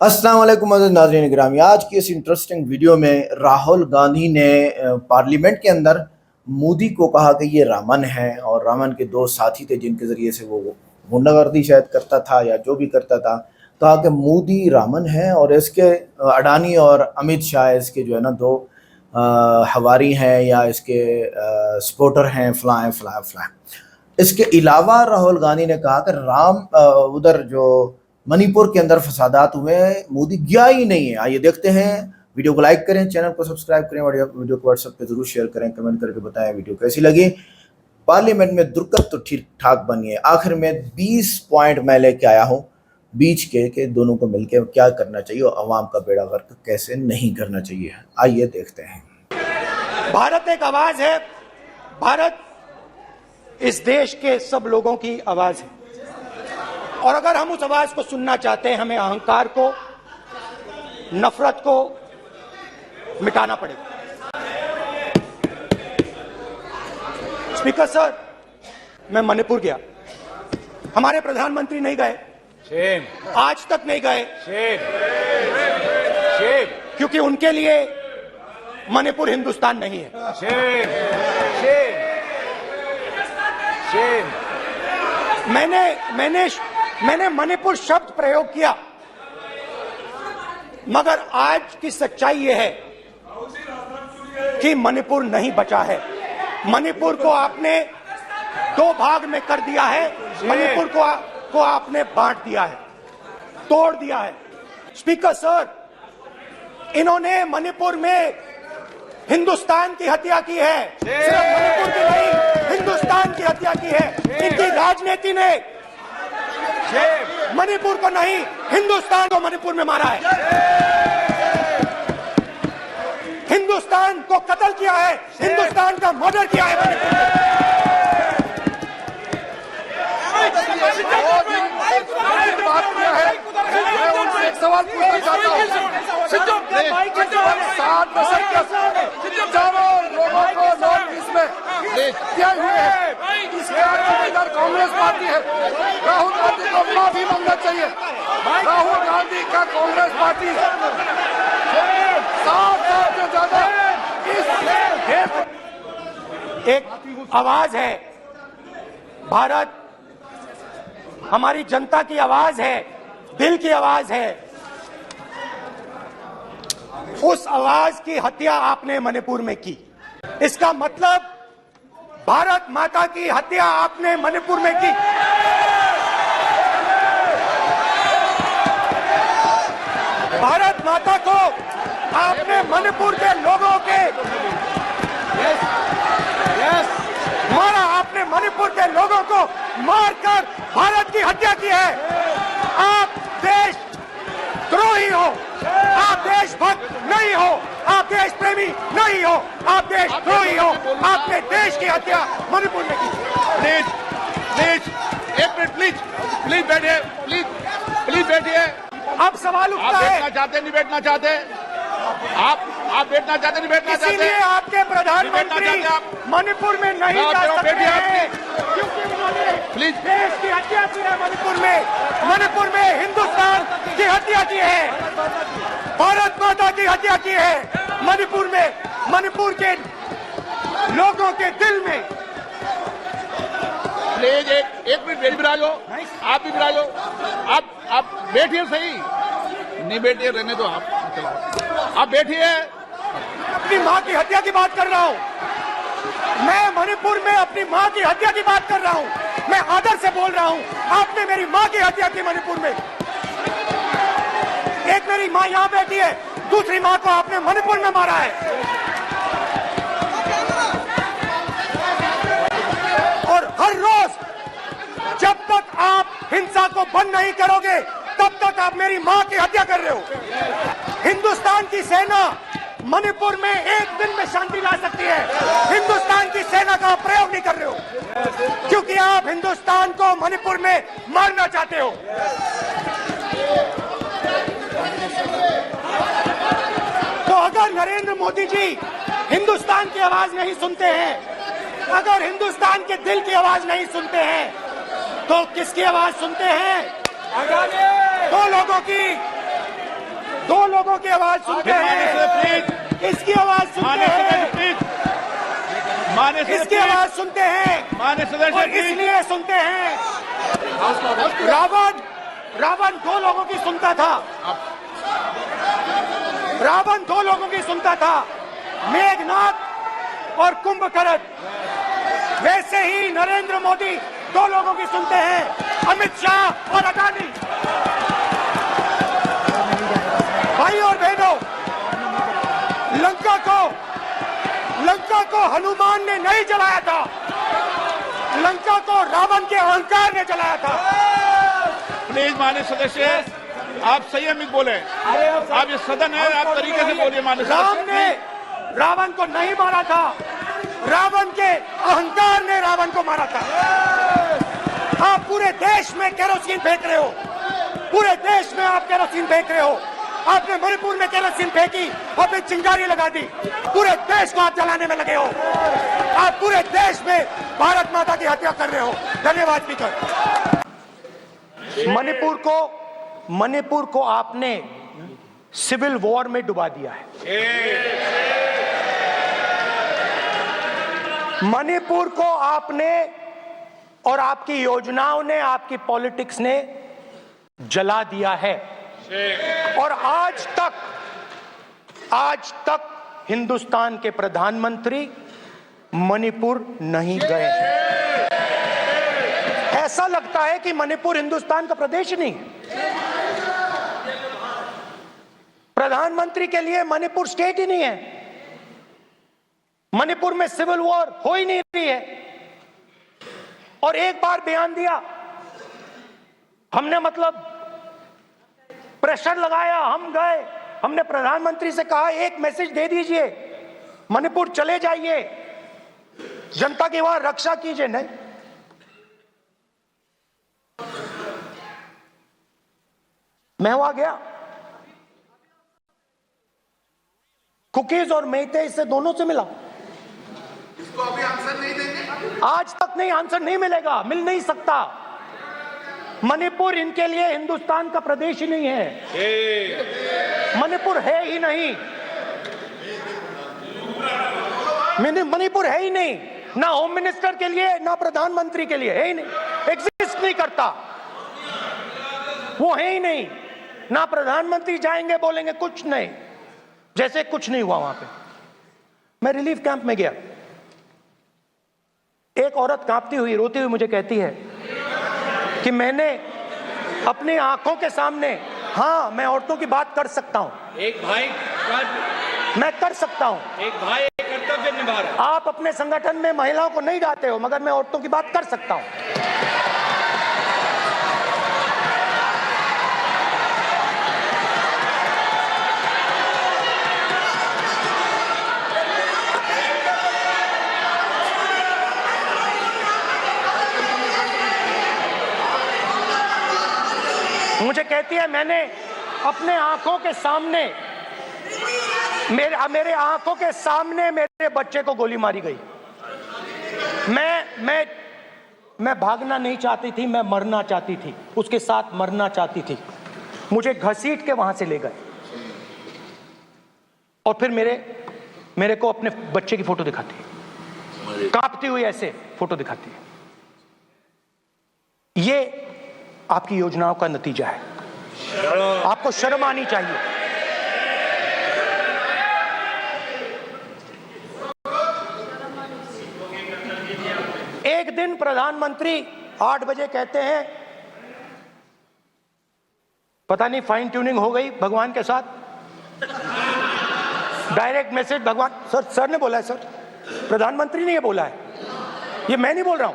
अस्सलाम वालेकुम अज़ीज़ नाज़रीन गिरामी। आज की इस इंटरेस्टिंग वीडियो में राहुल गांधी ने पार्लियामेंट के अंदर मोदी को कहा कि ये रामन है और रामन के दो साथी थे जिनके ज़रिए से वो गुंडागर्दी शायद करता था या जो भी करता था। कहा कि मोदी रामन है और इसके अडानी और अमित शाह इसके जो है ना दो हवारी हैं या इसके सपोर्टर हैं, फलां हैं फलां फलां। इसके अलावा राहुल गांधी ने कहा कि उधर जो मणिपुर के अंदर फसादात हुए, मोदी गया ही नहीं है। आइए देखते हैं। वीडियो को लाइक करें, चैनल को सब्सक्राइब करें और वीडियो को व्हाट्सएप पे जरूर शेयर करें, कमेंट करके बताएं वीडियो कैसी लगी। पार्लियामेंट में दुर्गत तो ठीक ठाक बनी है। आखिर में 20 पॉइंट मैं लेके आया हूँ बीच के दोनों को मिलकर क्या करना चाहिए और अवाम का बेड़ा गर्क कैसे नहीं करना चाहिए। आइए देखते हैं। भारत एक आवाज है। भारत इस देश के सब लोगों की आवाज है और अगर हम उस आवाज को सुनना चाहते हैं, हमें अहंकार को, नफरत को मिटाना पड़ेगा। स्पीकर सर, मैं मणिपुर गया, हमारे प्रधानमंत्री नहीं गए, आज तक नहीं गए, क्योंकि उनके लिए मणिपुर हिंदुस्तान नहीं है। मैंने मणिपुर शब्द प्रयोग किया, मगर आज की सच्चाई यह है कि मणिपुर नहीं बचा है। मणिपुर को आपने दो भाग में कर दिया है। मणिपुर को आपने बांट दिया है, तोड़ दिया है। स्पीकर सर, इन्होंने मणिपुर में हिंदुस्तान की हत्या की है। सिर्फ मणिपुर की नहीं, हिंदुस्तान की हत्या की है। इनकी राजनीति ने मणिपुर को नहीं, हिंदुस्तान को मणिपुर में मारा है। हिंदुस्तान को कत्ल किया है, हिंदुस्तान का मर्डर किया है मणिपुर में। एक सवाल पूछना चाहता हूँ। 60 दशक के चारों लोगों को नॉर्थ ईस्ट में किया हुए है। इसके अंदर कांग्रेस पार्टी है। राहुल गांधी को माफी मांगना चाहिए। राहुल गांधी का कांग्रेस पार्टी 7 साल से ज्यादा एक आवाज है। भारत हमारी जनता की आवाज है, दिल की आवाज है। उस आवाज की हत्या आपने मणिपुर में की। इसका मतलब भारत माता की हत्या आपने मणिपुर में की। भारत माता को आपने मणिपुर के लोगों के मारा। आपने मणिपुर के लोगों को मारकर भारत की हत्या की है। आप देशद्रोही हो, आप देशभक्त नहीं हो, आप देश प्रेमी नहीं हो, आप देशद्रोही हो। आपने देश की हत्या मणिपुर में की। प्लीज एक मिनट, प्लीज बैठिए, प्लीज बैठिए। अब सवाल उठता है, बैठना चाहते नहीं बैठना चाहते? आप बैठना चाहते नहीं बैठना चाहते? इसीलिए आपके प्रधानमंत्री मणिपुर में नहीं जा सकते हैं, क्योंकि उन्होंने प्लीज देश की हत्या की है। मणिपुर में हिंदुस्तान की हत्या की है, भारत माता की हत्या की है। मणिपुर में, मणिपुर के लोगों के दिल में। प्लीज एक मिनट विराजो, आप भी विराजो। आप बैठिए, सही नहीं बैठिए, रहने दो। आप बैठिए। अपनी माँ की हत्या की बात कर रहा हूँ मैं। मणिपुर में अपनी माँ की हत्या की बात कर रहा हूँ मैं। आदर से बोल रहा हूँ। आपने मेरी माँ की हत्या की मणिपुर में। एक मेरी माँ यहाँ बैठी है, दूसरी माँ को आपने मणिपुर में मारा है। और हर रोज जब तक आप हिंसा को बंद नहीं करोगे, तब तक आप मेरी माँ की हत्या कर रहे हो। हिंदुस्तान की सेना मणिपुर में एक दिन में शांति ला सकती है। हिंदुस्तान की सेना का प्रयोग नहीं कर रहे हो, क्योंकि आप हिंदुस्तान को मणिपुर में मारना चाहते हो। तो अगर नरेंद्र मोदी जी हिंदुस्तान की आवाज नहीं सुनते हैं, अगर हिंदुस्तान के दिल की आवाज नहीं सुनते हैं, तो किसकी आवाज सुनते हैं? दो लोगों की, लोगों की आवाज सुनते हैं, इसकी आवाज सुनते हैं, इसकी आवाज सुनते हैं, और इसलिए सुनते हैं। रावण दो लोगों की सुनता था, रावण दो लोगों की सुनता था, मेघनाथ और कुंभकर्ण। वैसे ही नरेंद्र मोदी दो लोगों की सुनते हैं, अमित शाह और अडानी। भाई और बहनों, लंका को हनुमान ने नहीं जलाया था, लंका को रावण के अहंकार ने जलाया था। प्लीज माननीय सदस्य, आप संयमित बोले। आप ये सदन है, आप तरीके से बोलिए। माननीय राम ने रावण को नहीं मारा था, रावण के अहंकार ने रावण को मारा था। आप पूरे देश में केरोसिन फेंक रहे हो, पूरे देश में आप केरोसिन फेंक रहे हो। आपने मणिपुर में केरोसिन फेंकी, आपने चिंगारी लगा दी, पूरे देश को आप जलाने में लगे हो। आप पूरे देश में भारत माता की हत्या कर रहे हो। धन्यवाद स्पीकर। मणिपुर को आपने सिविल वॉर में डुबा दिया है। मणिपुर को आपने और आपकी योजनाओं ने, आपकी पॉलिटिक्स ने जला दिया है। और आज तक हिंदुस्तान के प्रधानमंत्री मणिपुर नहीं गए हैं। ऐसा लगता है कि मणिपुर हिंदुस्तान का प्रदेश ही नहीं है। प्रधानमंत्री के लिए मणिपुर स्टेट ही नहीं है। मणिपुर में सिविल वॉर हो ही नहीं रही है। और एक बार बयान दिया हमने, मतलब प्रेशर लगाया, हम गए, हमने प्रधानमंत्री से कहा एक मैसेज दे दीजिए, मणिपुर चले जाइए, जनता की वहां रक्षा कीजिए। नहीं, मैं वहां गया, कुकीज और मेहते से दोनों से मिला। इसको अभी आंसर नहीं देंगे, आज तक नहीं, आंसर नहीं मिलेगा, मिल नहीं सकता। मणिपुर इनके लिए हिंदुस्तान का प्रदेश ही नहीं है। मणिपुर है ही नहीं, मणिपुर है ही नहीं, ना होम मिनिस्टर के लिए, ना प्रधानमंत्री के लिए, है ही नहीं, एग्जिस्ट नहीं करता, वो है ही नहीं। ना प्रधानमंत्री जाएंगे बोलेंगे कुछ नहीं, जैसे कुछ नहीं हुआ वहां पे। मैं रिलीफ कैंप में गया, एक औरत कांपती हुई, रोती हुई मुझे कहती है कि मैंने अपनी आंखों के सामने, हाँ मैं औरतों की बात कर सकता हूं, एक भाई मैं कर सकता हूं, एक भाई एक कर्तव्य निभा रहा है। आप अपने संगठन में महिलाओं को नहीं डांटे हो, मगर मैं औरतों की बात कर सकता हूं। मुझे कहती है मैंने अपने आंखों के सामने, मेरे आंखों के सामने मेरे बच्चे को गोली मारी गई। मैं भागना नहीं चाहती थी, मैं मरना चाहती थी, उसके साथ मरना चाहती थी। मुझे घसीट के वहां से ले गए और फिर मेरे को अपने बच्चे की फोटो दिखाती है, कांपती हुई ऐसे फोटो दिखाती है। ये आपकी योजनाओं का नतीजा है। आपको शर्म आनी चाहिए। एक दिन प्रधानमंत्री 8 बजे कहते हैं, पता नहीं फाइन ट्यूनिंग हो गई भगवान के साथ, डायरेक्ट मैसेज भगवान, सर ने बोला है, सर प्रधानमंत्री ने ये बोला है, ये मैं नहीं बोल रहा हूं,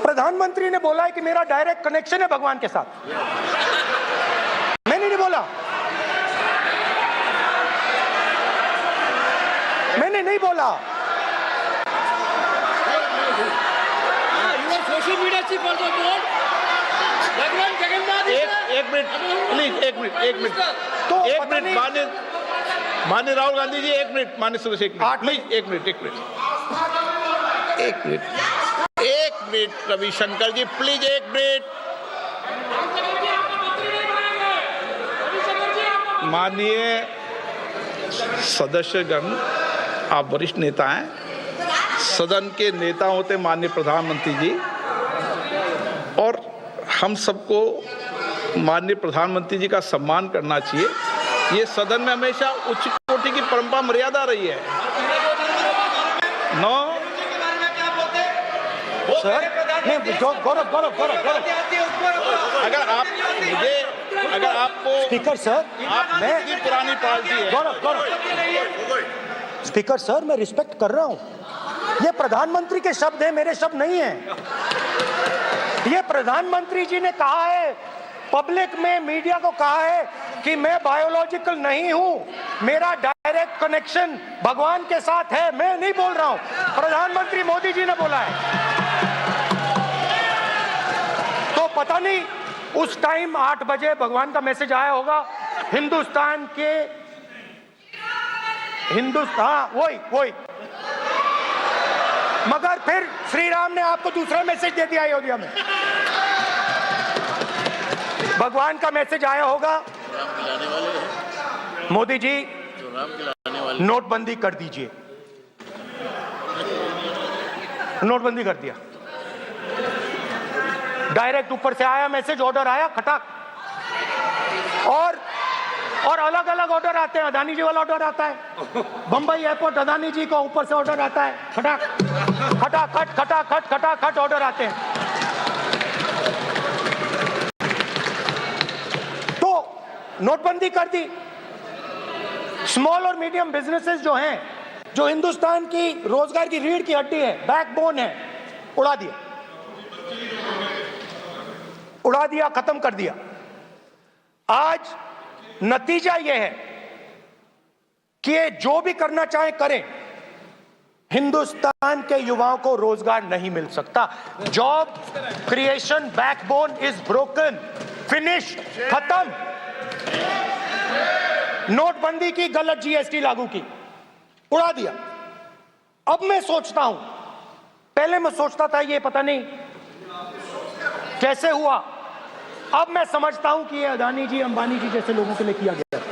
प्रधानमंत्री ने बोला है कि मेरा डायरेक्ट कनेक्शन है भगवान के साथ। मैंने नहीं बोला, मैंने नहीं बोला। Social media chief also board भगवान जगन्नाथ। एक मिनट प्लीज, एक मिनट तो एक मिनट माननीय राहुल गांधी जी, एक मिनट माननीय सदस्य, एक मिनट प्लीज, एक मिनट रविशंकर जी प्लीज, एक मिनट। माननीय सदस्यगण, आप वरिष्ठ नेता हैं, सदन के नेता होते माननीय प्रधानमंत्री जी, और हम सबको माननीय प्रधानमंत्री जी का सम्मान करना चाहिए। ये सदन में हमेशा उच्च कोटि की परंपरा मर्यादा रही है। नो सर, नहीं, गौरव अगर आपको स्पीकर सर, मैं की पुरानी पार्टी है। गौरव स्पीकर सर, मैं रिस्पेक्ट कर रहा हूं। ये प्रधानमंत्री के शब्द हैं, मेरे शब्द नहीं हैं। ये प्रधानमंत्री जी ने कहा है, पब्लिक में मीडिया को कहा है कि मैं बायोलॉजिकल नहीं हूं, मेरा डायरेक्ट कनेक्शन भगवान के साथ है। मैं नहीं बोल रहा हूं, प्रधानमंत्री मोदी जी ने बोला है। तो पता नहीं उस टाइम 8 बजे भगवान का मैसेज आया होगा हिंदुस्तान, वही मगर फिर श्री राम ने आपको दूसरा मैसेज दे दिया अयोध्या में। भगवान का मैसेज आया होगा, मोदी जी नोटबंदी कर दीजिए। नोटबंदी कर दिया, डायरेक्ट ऊपर से आया मैसेज, ऑर्डर आया खटाक। और अलग अलग ऑर्डर आते हैं। अदानी जी वाला ऑर्डर आता है, बंबई एयरपोर्ट अदानी जी को ऊपर से ऑर्डर आता है, खटाखट ऑर्डर आते हैं। तो नोटबंदी कर दी। स्मॉल और मीडियम बिजनेसेस जो हैं, जो हिंदुस्तान की रोजगार की रीढ़ की हड्डी है, बैकबोन है, उड़ा दिया, खत्म कर दिया। आज नतीजा यह है कि जो भी करना चाहे करें, हिंदुस्तान के युवाओं को रोजगार नहीं मिल सकता। Job creation backbone is broken, finish, खत्म। नोटबंदी की, गलत जीएसटी लागू की, उड़ा दिया। अब मैं सोचता हूं, पहले मैं सोचता था ये पता नहीं कैसे हुआ, अब मैं समझता हूं कि ये अदानी जी, अंबानी जी जैसे लोगों के लिए किया गया था।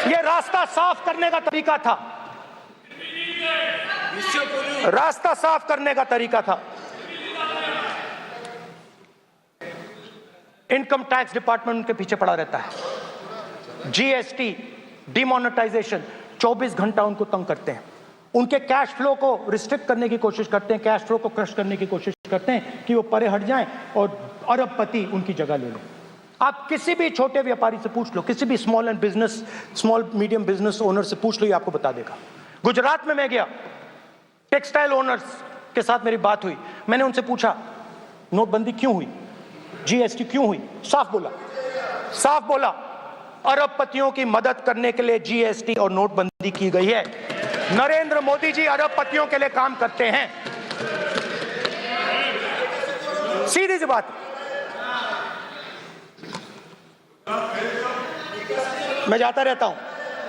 ये रास्ता साफ करने का तरीका था, रास्ता साफ करने का तरीका था। इनकम टैक्स डिपार्टमेंट उनके पीछे पड़ा रहता है। जीएसटी, डिमोनेटाइजेशन, 24 घंटा उनको तंग करते हैं। उनके कैश फ्लो को रिस्ट्रिक्ट करने की कोशिश करते हैं, कैश फ्लो को क्रश करने की कोशिश करते हैं कि वो परे हट जाएं और अरबपति उनकी जगह ले लें। आप किसी भी छोटे व्यापारी से पूछ लो, किसी भी स्मॉल मीडियम बिजनेस ओनर से पूछ लो, ये आपको बता देगा। गुजरात में मैं गया, टेक्सटाइल ओनर्स के साथ मेरी बात हुई। मैंने उनसे पूछा नोटबंदी क्यों हुई, जीएसटी क्यों हुई? साफ बोला अरबपतियों की मदद करने के लिए जीएसटी और नोटबंदी की गई है। नरेंद्र मोदी जी अरबपतियों के लिए काम करते हैं, सीधी सी बात। मैं जाता रहता हूं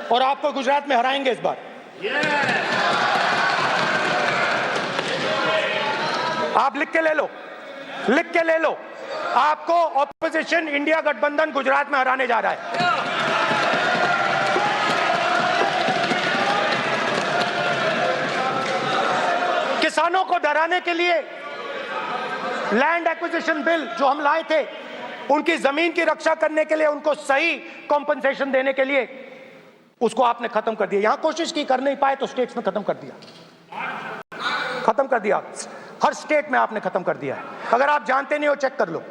और आपको गुजरात में हराएंगे इस बार। आप लिख के ले लो, आपको ऑपोजिशन इंडिया गठबंधन गुजरात में हराने जा रहा है। किसानों को डराने के लिए लैंड एक्विजिशन बिल जो हम लाए थे, उनकी जमीन की रक्षा करने के लिए, उनको सही कॉम्पनसेशन देने के लिए, उसको आपने खत्म कर दिया। यहां कोशिश की, कर नहीं पाए तो स्टेट्स में खत्म कर दिया। हर स्टेट में आपने खत्म कर दिया है। अगर आप जानते नहीं हो, चेक कर लो।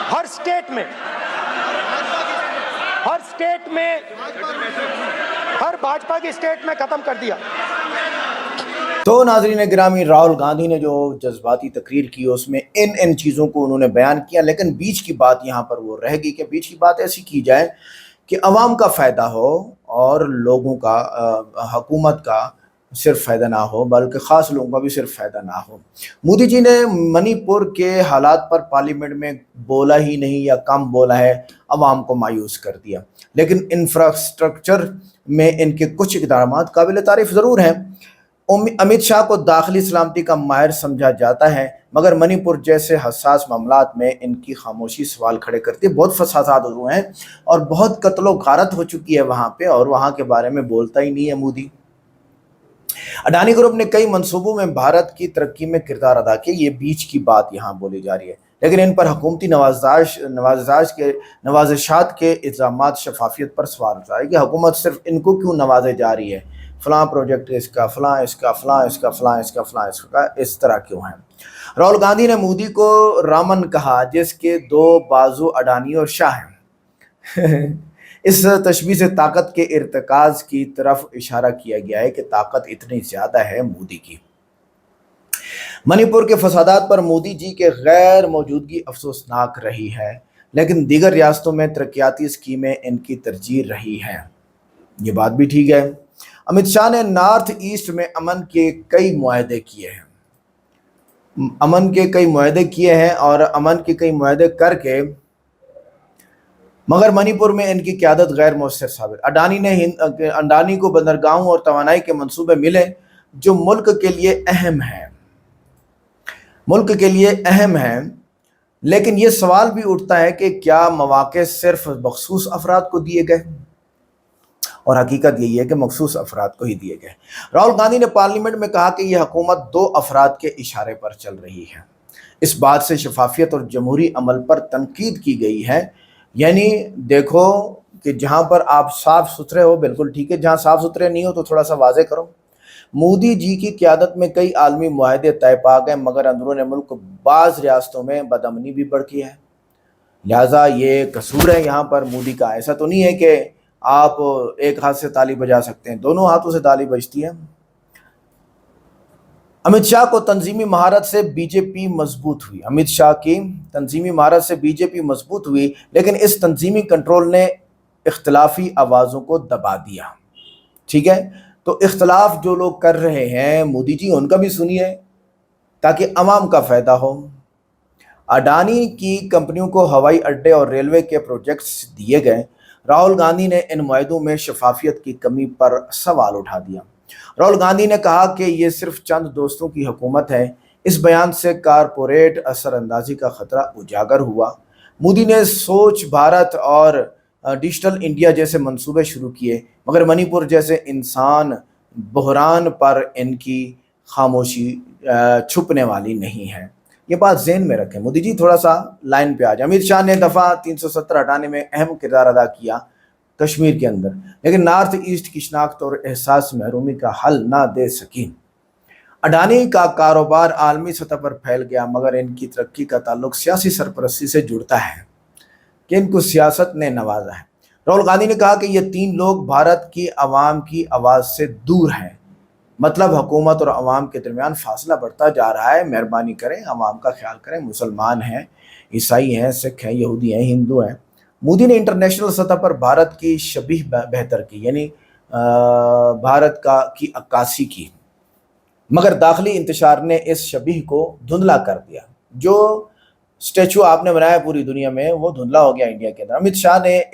हर स्टेट में हर भाजपा की स्टेट में खत्म कर दिया। तो नाज़रीन गिरामी, राहुल गांधी ने जो जज्बाती तकरीर की उसमें इन चीज़ों को उन्होंने बयान किया, लेकिन बीच की बात यहाँ पर वो रह गई कि बीच की बात ऐसी की जाए कि अवाम का फ़ायदा हो और लोगों का, हुकूमत का सिर्फ फ़ायदा ना हो, बल्कि ख़ास लोगों का भी सिर्फ फ़ायदा ना हो। मोदी जी ने मणिपुर के हालात पर पार्लियामेंट में बोला ही नहीं या कम बोला है, अवाम को मायूस कर दिया। लेकिन इंफ्रास्ट्रक्चर में इनके कुछ इक़दामात काबिल तारीफ़ ज़रूर हैं। अमित शाह को दाखिली सलामती का माहिर समझा जाता है, मगर मणिपुर जैसे हसास मामलात में इनकी खामोशी सवाल खड़े करती है। बहुत फसादात हुए हैं और बहुत कत्लो गारत हो चुकी है वहाँ पे, और वहाँ के बारे में बोलता ही नहीं है मोदी। अडानी ग्रुप ने कई मंसूबों में भारत की तरक्की में किरदार अदा किया, ये बीच की बात यहाँ बोली जा रही है, लेकिन इन पर हुकूमती नवाजिशात के इल्ज़ामात शफाफियत पर सवाल उठा है कि हुकूमत सिर्फ इनको क्यों नवाजे जा रही है, फलां प्रोजेक्ट इसका, फलां इसका, फलां इसका, फलां इसका, फलां इसका, इस तरह क्यों है। राहुल गांधी ने मोदी को रामन कहा, जिसके दो बाजू अडानी और शाह हैं। इस तशबीह से ताकत के इर्तिकाज की तरफ इशारा किया गया है कि ताकत इतनी ज्यादा है मोदी की। मणिपुर के फसादात पर मोदी जी के गैर मौजूदगी अफसोसनाक रही है, लेकिन दीगर रियासतों में तरक्याती स्कीमें इनकी तरजीह रही हैं। ये बात भी ठीक है। अमित शाह ने नॉर्थ ईस्ट में अमन के कई मुआहदे किए हैं, और अमन के कई मुआहदे करके, मगर मणिपुर में इनकी क़यादत गैर मौसर साबित। अडानी को बंदरगाहों और तवानाई के मंसूबे मिले जो मुल्क के लिए अहम हैं, लेकिन ये सवाल भी उठता है कि क्या मौक़े सिर्फ मखसूस अफराद को दिए गए, और हकीकत यही है कि मखसूस अफराद को ही दिए गए। राहुल गांधी ने पार्लियामेंट में कहा कि यह हुकूमत दो अफराद के इशारे पर चल रही है। इस बात से शफाफियत और जमहूरी अमल पर तनकीद की गई है, यानी देखो कि जहां पर आप साफ सुथरे हो बिल्कुल ठीक है, जहां साफ सुथरे नहीं हो तो थोड़ा सा वाजे करो। मोदी जी की क़यादत में कई आलमी मुआहदे तय पा गए, मगर अंदरून मुल्क बाज़ रियासतों में बदअमनी भी बढ़ती है, लिहाजा ये कसूर है यहाँ पर मोदी का। ऐसा तो नहीं है कि आप एक हाथ से ताली बजा सकते हैं, दोनों हाथों से ताली बजती है। अमित शाह को तंजीमी महारत से बीजेपी मजबूत हुई। अमित शाह की तंजीमी महारत से बीजेपी मजबूत हुई, लेकिन इस तंजीमी कंट्रोल ने इख्तलाफी आवाज़ों को दबा दिया। ठीक है, तो इख्तलाफ जो लोग कर रहे हैं मोदी जी, उनका भी सुनिए ताकि अवाम का फ़ायदा हो। अडानी की कंपनियों को हवाई अड्डे और रेलवे के प्रोजेक्ट्स दिए गए। राहुल गांधी ने इन मुआहदों में शफाफियत की कमी पर सवाल उठा दिया। राहुल गांधी ने कहा कि ये सिर्फ चंद दोस्तों की हुकूमत है। इस बयान से कारपोरेट असरअंदाजी का खतरा उजागर हुआ। मोदी ने स्वच्छ भारत और डिजिटल इंडिया जैसे मंसूबे शुरू किए, मगर मणिपुर जैसे इंसान बहरान पर इनकी खामोशी छुपने वाली नहीं है। ये बात ज़हन में रखें। मोदी जी थोड़ा सा लाइन पे आ जाए। अमित शाह ने दफ़ा 370 हटाने में अहम किरदार अदा किया कश्मीर के अंदर, लेकिन नॉर्थ ईस्ट की शनाख्त और एहसास महरूमी का हल ना दे सकी। अडानी का कारोबार आलमी सतह पर फैल गया, मगर इनकी तरक्की का ताल्लुक सियासी सरपरस्ती से जुड़ता है कि इनको सियासत ने नवाजा है। राहुल गांधी ने कहा कि ये तीन लोग भारत की आवाम की आवाज़ से दूर हैं, मतलब हुकूमत और अवाम के दरमियान फासला बढ़ता जा रहा है। मेहरबानी करें, अवाम का ख्याल करें। मुसलमान हैं, ईसाई हैं, सिख हैं, यहूदी हैं, हिंदू हैं। मोदी ने इंटरनेशनल सतह पर भारत की शबीह बेहतर की, यानी भारत की अक्कासी की, मगर दाखिली इंतशार ने इस शबीह को धुंधला कर दिया। जो स्टैचू आपने बनाया पूरी दुनिया में, वो धुंधला हो गया इंडिया के अंदर। अमित शाह ने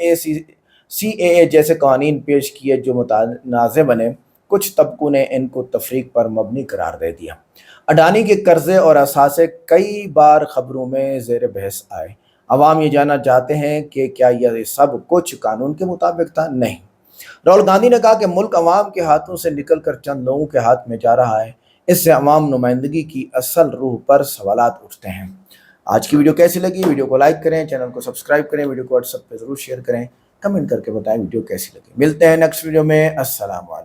CAA जैसे कानून पेश किए जो मुतनाज़े बने। कुछ तबकों ने इनको तफरीक पर मबनी करार दे दिया। अडानी के कर्जे और असासे कई बार खबरों में ज़ेर बहस आए। अवाम ये जानना चाहते हैं कि क्या यह सब कुछ कानून के मुताबिक था? नहीं। राहुल गांधी ने कहा कि मुल्क अवाम के हाथों से निकल कर चंद लोगों के हाथ में जा रहा है। इससे अवाम नुमाइंदगी की असल रूह पर सवालात उठते हैं। आज की वीडियो कैसी लगी? वीडियो को लाइक करें, चैनल को सब्सक्राइब करें, वीडियो को व्हाट्सएप पे ज़रूर शेयर करें, कमेंट करके बताएं वीडियो कैसी लगी। मिलते हैं नेक्स्ट वीडियो में। अस्सलाम वालेकुम।